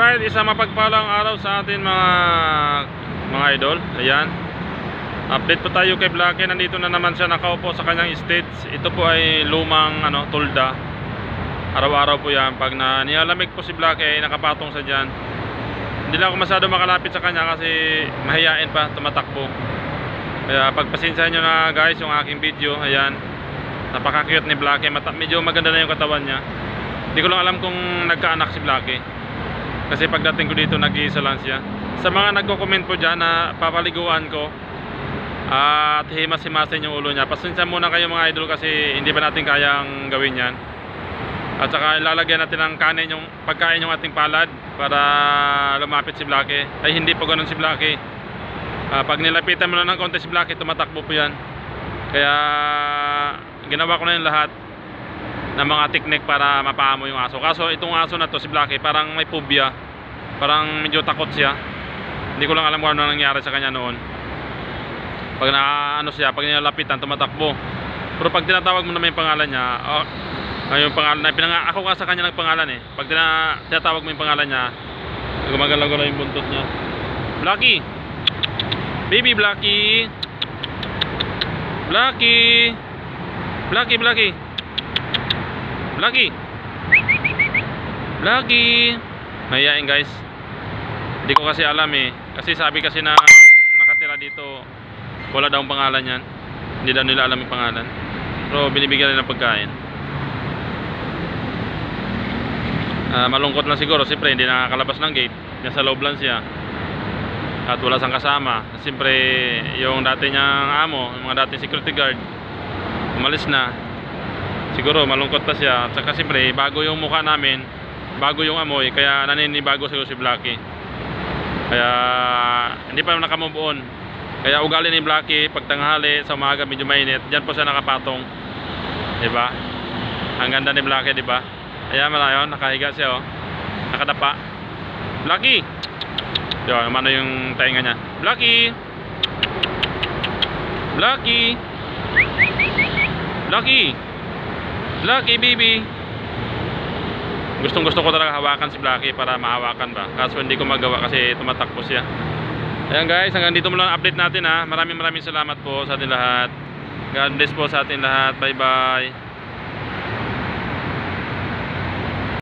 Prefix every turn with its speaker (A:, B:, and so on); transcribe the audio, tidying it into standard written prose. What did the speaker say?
A: Alright, isang mapagpalang araw sa atin mga idol. Ayan, update po tayo kay Blackie. Nandito na naman siya nakaupo sa kanyang stage. Ito po ay lumang tulda. Araw-araw po yan. Pag nilalamig po si Blackie ay nakapatong sa dyan. Hindi lang ako masyado makalapit sa kanya kasi mahihain pa, tumatakbo. Kaya pagpasensyahan nyo na guys yung aking video. Ayan, napaka-cute ni Blackie. Medyo maganda na yung katawan niya. Hindi ko lang alam kung nagkaanak si Blackie, kasi pagdating ko dito nag-iisa lang siya. Sa mga nagko-comment po dyan na papaliguan ko at himas-himasin yung ulo niya, pasensya muna kayo mga idol kasi hindi pa natin kayang gawin yan. At saka ilalagyan natin ng kanin yung pagkain yung ating palad para lumapit si Blackie. Ay hindi po ganun si Blackie. Pag nilapitan mo na ng konti si Blackie, tumatakbo po yan. Kaya ginawa ko na yung lahat ng mga teknik para mapaamo yung aso. Kaso itong aso na to, si Blackie, parang may phobia. Parang medyo takot siya. Hindi ko lang alam kung ano nangyari sa kanya noon. Pag pag nilalapitan, tumatakbo. Pero pag tinatawag mo naman yung pangalan niya, yung pangalan na ako nga sa kanya nagpangalan eh. Pag tinatawag mo yung pangalan niya, gumagalaw-galaw yung buntot niya. Blackie! Baby Blackie! Blackie! Blackie, Blackie! Blackie! Blackie! Mahihain guys. Hindi ko kasi alam eh. Kasi sabi kasi na nakatira dito, wala daw ang pangalan yan. Hindi daw nila alam yung pangalan. Pero binibigyan nila ng pagkain. Malungkot lang siguro. Siyempre hindi nakakalabas ng gate. Nasa loob lang siya. At wala sang kasama. Siyempre yung dati niyang amo, yung mga dating security guard, umalis na. Siguro malungkot pa siya. At saka siyempre bago yung mukha namin, bago yung amoy, kaya naninibago siguro si Blackie. Kaya hindi pa nakamove on. Kaya ugali ni Blackie pag tanghali sa umaga medyo mainit, diyan po siya nakapatong. 'Di ba? Ang ganda ni Blackie, 'di ba? Ayan malayo, nakahiga siya nakadapa. Blackie. Yo, ano yung tainga niya? Blackie. Blackie. Blackie. Blackie baby. Gustong gusto ko talaga hawakan si Blackie para mahawakan ba. Kaso hindi ko magawa kasi tumatakbo siya. Ayan guys, hanggang dito muna ang update natin ha. Maraming salamat po sa ating lahat. God bless po sa ating lahat. Bye bye.